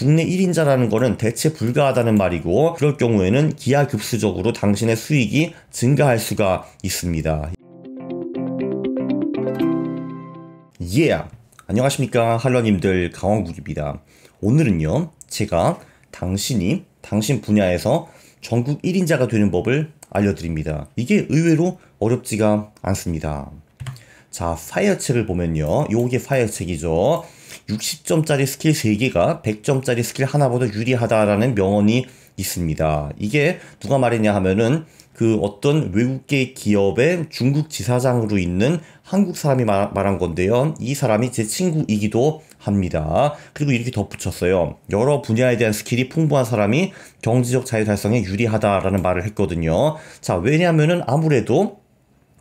국내 1인자라는 거는 대체 불가하다는 말이고, 그럴 경우에는 기하급수적으로 당신의 수익이 증가할 수가 있습니다. 안녕하십니까 할러님들, 강원국입니다. 오늘은요, 제가 당신 분야에서 전국 1인자가 되는 법을 알려드립니다. 이게 의외로 어렵지가 않습니다. 자, 파이어책을 보면요, 요게 파이어책이죠. 60점짜리 스킬 3개가 100점짜리 스킬 하나보다 유리하다라는 명언이 있습니다. 이게 누가 말했냐 하면은 그 어떤 외국계 기업의 중국 지사장으로 있는 한국 사람이 말한 건데요. 이 사람이 제 친구이기도 합니다. 그리고 이렇게 덧붙였어요. 여러 분야에 대한 스킬이 풍부한 사람이 경제적 자유 달성에 유리하다라는 말을 했거든요. 자, 왜냐하면은 아무래도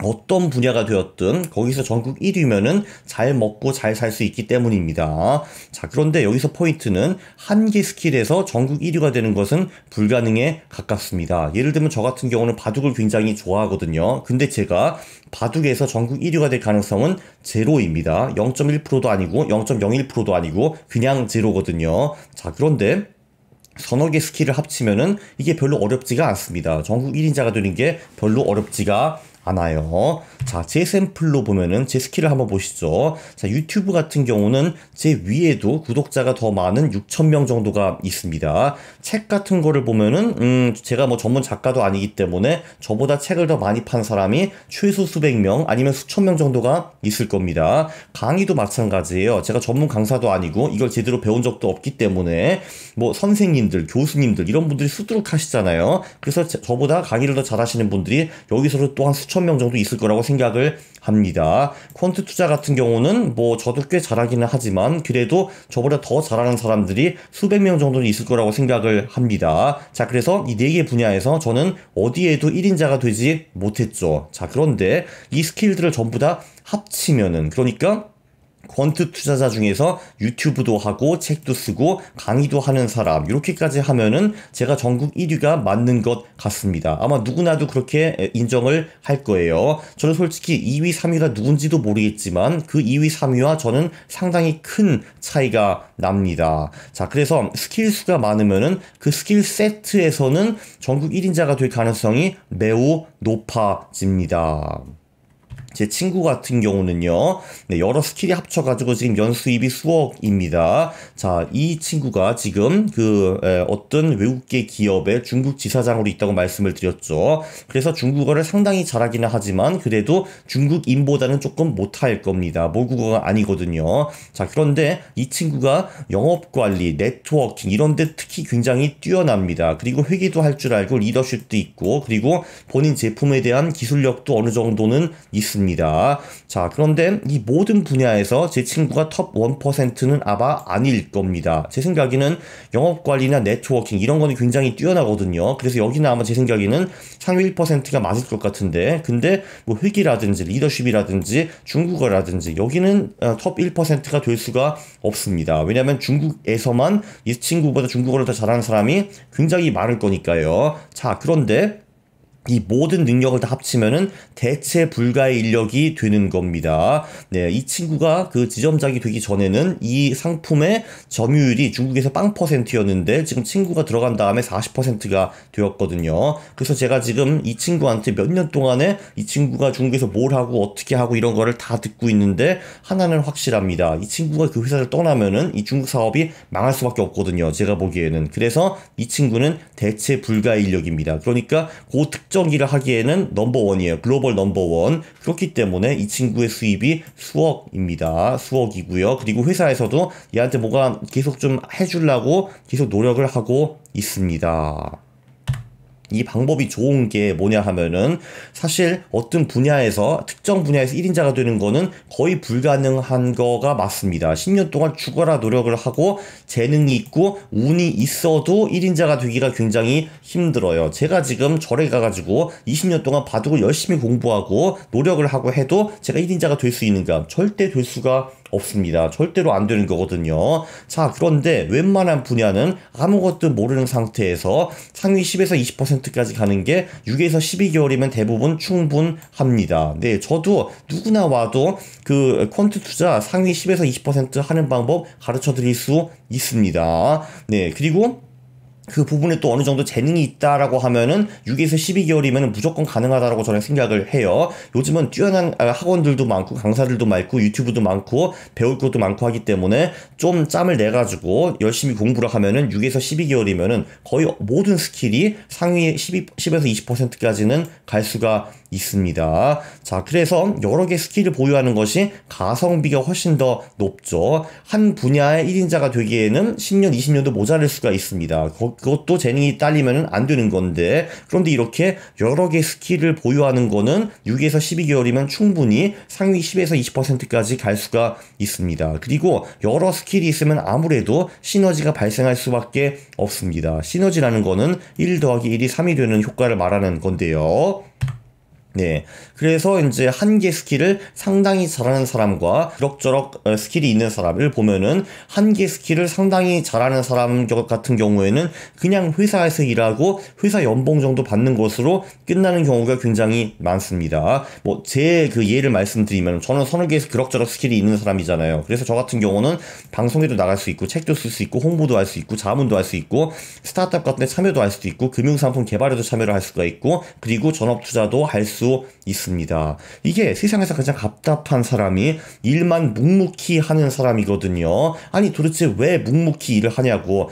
어떤 분야가 되었든 거기서 전국 1위면은 잘 먹고 잘 살 수 있기 때문입니다. 자, 그런데 여기서 포인트는 한 개 스킬에서 전국 1위가 되는 것은 불가능에 가깝습니다. 예를 들면 저 같은 경우는 바둑을 굉장히 좋아하거든요. 근데 제가 바둑에서 전국 1위가 될 가능성은 제로입니다. 0.1%도 아니고 0.01%도 아니고 그냥 제로거든요. 자, 그런데 서너 개 스킬을 합치면은 이게 별로 어렵지가 않습니다. 전국 1인자가 되는 게 별로 어렵지가 않아요. 자, 제 샘플로 보면은 제 스킬을 한번 보시죠. 자, 유튜브 같은 경우는 제 위에도 구독자가 더 많은 6,000명 정도가 있습니다. 책 같은 거를 보면은 제가 뭐 전문 작가도 아니기 때문에 저보다 책을 더 많이 판 사람이 최소 수백 명 아니면 수천 명 정도가 있을 겁니다. 강의도 마찬가지예요. 제가 전문 강사도 아니고 이걸 제대로 배운 적도 없기 때문에 뭐 선생님들, 교수님들 이런 분들이 수두룩 하시잖아요. 그래서 저보다 강의를 더 잘하시는 분들이 여기서도 또한 수천 명 정도 있을 거라고 생각을 합니다. 퀀트 투자 같은 경우는 뭐 저도 꽤 잘하기는 하지만 그래도 저보다 더 잘하는 사람들이 수백 명 정도는 있을 거라고 생각을 합니다. 자, 그래서 이 4개 분야에서 저는 어디에도 1인자가 되지 못했죠. 자, 그런데 이 스킬들을 전부 다 합치면은, 그러니까 퀀트 투자자 중에서 유튜브도 하고 책도 쓰고 강의도 하는 사람, 이렇게까지 하면은 제가 전국 1위가 맞는 것 같습니다. 아마 누구나도 그렇게 인정을 할 거예요. 저는 솔직히 2위, 3위가 누군지도 모르겠지만 그 2위, 3위와 저는 상당히 큰 차이가 납니다. 자, 그래서 스킬 수가 많으면은 그 스킬 세트에서는 전국 1인자가 될 가능성이 매우 높아집니다. 제 친구 같은 경우는요, 여러 스킬이 합쳐가지고 지금 연수입이 수억입니다. 자, 이 친구가 지금 어떤 외국계 기업의 중국 지사장으로 있다고 말씀을 드렸죠. 그래서 중국어를 상당히 잘하기는 하지만 그래도 중국인보다는 조금 못할 겁니다. 모국어가 아니거든요. 자, 그런데 이 친구가 영업관리, 네트워킹 이런 데 특히 굉장히 뛰어납니다. 그리고 회계도 할 줄 알고 리더십도 있고 그리고 본인 제품에 대한 기술력도 어느 정도는 있습니다. 자, 그런데 이 모든 분야에서 제 친구가 톱 1%는 아마 아닐 겁니다. 제 생각에는 영업관리나 네트워킹 이런 거는 굉장히 뛰어나거든요. 그래서 여기는 아마 제 생각에는 상위 1%가 맞을 것 같은데, 근데 뭐 회계라든지 리더십이라든지 중국어라든지 여기는 톱 1%가 될 수가 없습니다. 왜냐하면 중국에서만 이 친구보다 중국어를 더 잘하는 사람이 굉장히 많을 거니까요. 자, 그런데 이 모든 능력을 다 합치면은 대체 불가의 인력이 되는 겁니다. 네, 이 친구가 그 지점장이 되기 전에는 이 상품의 점유율이 중국에서 0%였는데 지금 친구가 들어간 다음에 40%가 되었거든요. 그래서 제가 지금 이 친구한테 몇 년 동안에 이 친구가 중국에서 뭘 하고 어떻게 하고 이런 거를 다 듣고 있는데 하나는 확실합니다. 이 친구가 그 회사를 떠나면은 이 중국 사업이 망할 수밖에 없거든요. 제가 보기에는. 그래서 이 친구는 대체 불가의 인력입니다. 그러니까 그 특정기를 하기에는 넘버원이에요. 글로벌 넘버원. 그렇기 때문에 이 친구의 수입이 수억입니다. 수억이고요. 그리고 회사에서도 얘한테 뭐가 계속 좀 해주려고 계속 노력을 하고 있습니다. 이 방법이 좋은 게 뭐냐 하면은 사실 어떤 분야에서 특정 분야에서 1인자가 되는 거는 거의 불가능한 거가 맞습니다. 10년 동안 죽어라 노력을 하고 재능이 있고 운이 있어도 1인자가 되기가 굉장히 힘들어요. 제가 지금 절에 가가지고 20년 동안 바둑을 열심히 공부하고 노력을 하고 해도 제가 1인자가 될 수 있는가? 절대 될 수가 없습니다. 절대로 안 되는 거거든요. 자, 그런데 웬만한 분야는 아무것도 모르는 상태에서 상위 10에서 20%까지 가는 게 6에서 12개월이면 대부분 충분합니다. 네, 저도 누구나 와도 그 퀀트 투자 상위 10에서 20% 하는 방법 가르쳐 드릴 수 있습니다. 네, 그리고 그 부분에 또 어느 정도 재능이 있다라고 하면은 6에서 12개월이면 무조건 가능하다라고 저는 생각을 해요. 요즘은 뛰어난 학원들도 많고 강사들도 많고 유튜브도 많고 배울 것도 많고 하기 때문에 좀 짬을 내가지고 열심히 공부를 하면은 6에서 12개월이면은 거의 모든 스킬이 상위 10에서 20%까지는 갈 수가 있습니다. 자, 그래서 여러 개 스킬을 보유하는 것이 가성비가 훨씬 더 높죠. 한 분야의 1인자가 되기에는 10년, 20년도 모자랄 수가 있습니다. 그것도 재능이 딸리면 안 되는 건데, 그런데 이렇게 여러 개 스킬을 보유하는 거는 6에서 12개월이면 충분히 상위 10에서 20%까지 갈 수가 있습니다. 그리고 여러 스킬이 있으면 아무래도 시너지가 발생할 수밖에 없습니다. 시너지라는 거는 1 더하기 1이 3이 되는 효과를 말하는 건데요. 네. 그래서 이제 한 개 스킬을 상당히 잘하는 사람과 그럭저럭 스킬이 있는 사람을 보면은 한 개 스킬을 상당히 잘하는 사람 같은 경우에는 그냥 회사에서 일하고 회사 연봉 정도 받는 것으로 끝나는 경우가 굉장히 많습니다. 뭐 제 그 예를 말씀드리면 저는 서너 개에서 그럭저럭 스킬이 있는 사람이잖아요. 그래서 저 같은 경우는 방송에도 나갈 수 있고 책도 쓸 수 있고 홍보도 할 수 있고 자문도 할 수 있고 스타트업 같은 데 참여도 할 수도 있고 금융상품 개발에도 참여를 할 수가 있고 그리고 전업 투자도 할 수 있습니다. 이게 세상에서 가장 답답한 사람이 일만 묵묵히 하는 사람이거든요. 아니 도대체 왜 묵묵히 일을 하냐고.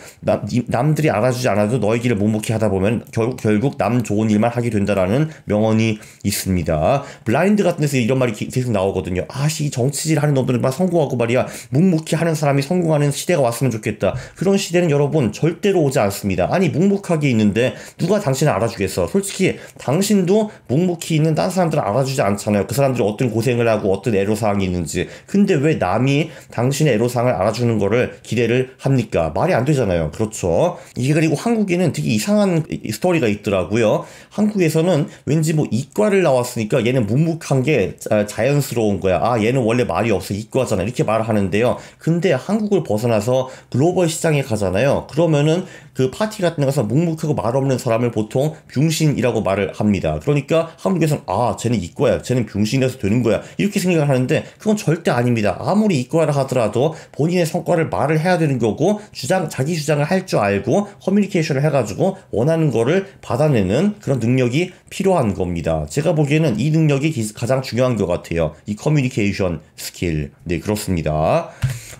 남들이 알아주지 않아도 너의 길을 묵묵히 하다 보면 결국 남 좋은 일만 하게 된다라는 명언이 있습니다. 블라인드 같은 데서 이런 말이 계속 나오거든요. 이 정치질 하는 놈들은 막 성공하고 말이야 묵묵히 하는 사람이 성공하는 시대가 왔으면 좋겠다. 그런 시대는 여러분 절대로 오지 않습니다. 아니 묵묵하게 있는데 누가 당신을 알아주겠어. 솔직히 당신도 묵묵히 있는 딴 사람들은 알아주지 않잖아요. 그 사람들이 어떤 고생을 하고 어떤 애로사항이 있는지. 근데 왜 남이 당신의 애로사항을 알아주는 거를 기대를 합니까? 말이 안 되잖아요. 그렇죠. 이게 그리고 한국에는 되게 이상한 스토리가 있더라고요. 한국에서는 왠지 뭐 이과를 나왔으니까 얘는 묵묵한 게 자연스러운 거야. 얘는 원래 말이 없어. 이과잖아. 이렇게 말을 하는데요. 근데 한국을 벗어나서 글로벌 시장에 가잖아요. 그러면은 그 파티 같은 데 가서 묵묵하고 말 없는 사람을 보통 병신이라고 말을 합니다. 그러니까 한국에서는 쟤는 이과야. 쟤는 병신이라서 되는 거야. 이렇게 생각을 하는데 그건 절대 아닙니다. 아무리 이과를 하더라도 본인의 성과를 말을 해야 되는 거고 자기 주장을 할 줄 알고 커뮤니케이션을 해가지고 원하는 거를 받아내는 그런 능력이 필요한 겁니다. 제가 보기에는 이 능력이 가장 중요한 것 같아요. 이 커뮤니케이션 스킬. 네, 그렇습니다.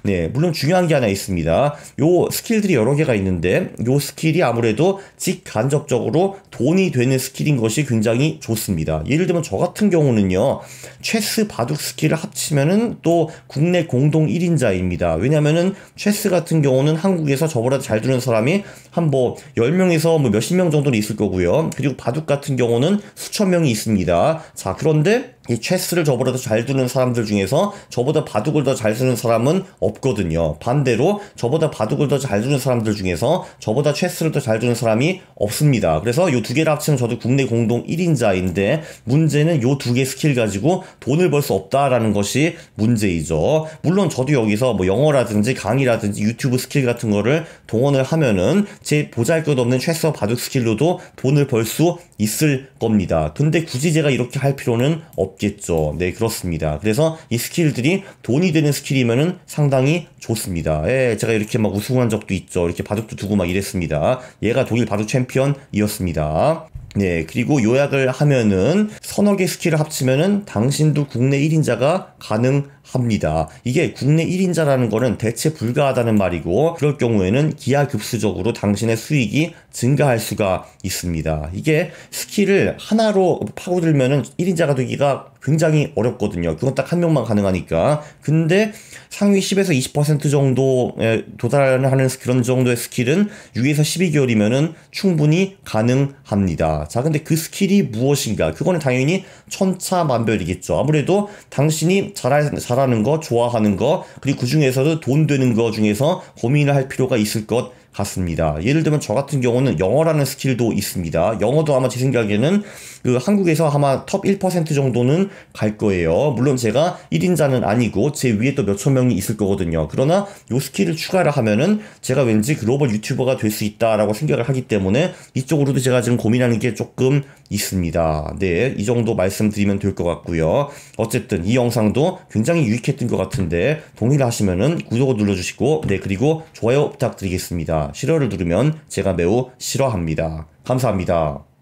네, 물론 중요한 게 하나 있습니다. 요 스킬들이 여러 개가 있는데 요 스킬이 아무래도 직간접적으로 돈이 되는 스킬인 것이 굉장히 좋습니다. 예를 들면 저 같은 경우는요. 체스 바둑 스킬을 합치면은 또 국내 공동 1인자입니다. 왜냐면은 체스 같은 경우는 한국에서 저보다 잘 두는 사람이 한 10명에서 몇십 명 정도는 있을 거고요. 그리고 바둑 같은 경우는 수천 명이 있습니다. 자, 그런데 이 체스를 저보다 더 잘 두는 사람들 중에서 저보다 바둑을 더 잘 두는 사람은 없거든요. 반대로 저보다 바둑을 더 잘 두는 사람들 중에서 저보다 체스를 더 잘 두는 사람이 없습니다. 그래서 요 두 개를 합치면 저도 국내 공동 1인자인데 문제는 요 두 개 스킬 가지고 돈을 벌 수 없다라는 것이 문제이죠. 물론 저도 여기서 영어라든지 강의라든지 유튜브 스킬 같은 거를 동원을 하면은 제 보잘것없는 체스와 바둑 스킬로도 돈을 벌 수 있을 겁니다. 근데 굳이 제가 이렇게 할 필요는 없겠죠. 네, 그렇습니다. 그래서 이 스킬들이 돈이 되는 스킬이면은 상당히 좋습니다. 제가 이렇게 우승한 적도 있죠. 이렇게 바둑도 두고 이랬습니다. 얘가 독일 바둑 챔피언이었습니다. 네, 그리고 요약을 하면은 서너 개 스킬을 합치면은 당신도 국내 1인자가 가능합니다. 이게 국내 1인자라는 거는 대체 불가하다는 말이고 그럴 경우에는 기하급수적으로 당신의 수익이 증가할 수가 있습니다. 이게 스킬을 하나로 파고들면은 1인자가 되기가 굉장히 어렵거든요. 그건 딱 한 명만 가능하니까. 근데 상위 10에서 20% 정도에 도달하는 그런 정도의 스킬은 6에서 12개월이면은 충분히 가능합니다. 자, 근데 그 스킬이 무엇인가? 그거는 당연히 천차만별이겠죠. 아무래도 당신이 잘하는 거, 좋아하는 거, 그리고 그 중에서도 돈 되는 거 중에서 고민을 할 필요가 있을 것 같습니다. 예를 들면 저 같은 경우는 영어라는 스킬도 있습니다. 영어도 아마 제 생각에는 그 한국에서 아마 톱 1% 정도는 갈 거예요. 물론 제가 1인자는 아니고 제 위에 또 몇천 명이 있을 거거든요. 그러나 요 스킬을 추가를 하면은 제가 왠지 글로벌 유튜버가 될 수 있다라고 생각을 하기 때문에 이쪽으로도 제가 지금 고민하는 게 조금 있습니다. 네, 이 정도 말씀드리면 될 것 같고요. 어쨌든 이 영상도 굉장히 유익했던 것 같은데 동의를 하시면은 구독을 눌러주시고, 네, 그리고 좋아요 부탁드리겠습니다. 싫어를 누르면 제가 매우 싫어합니다. 감사합니다.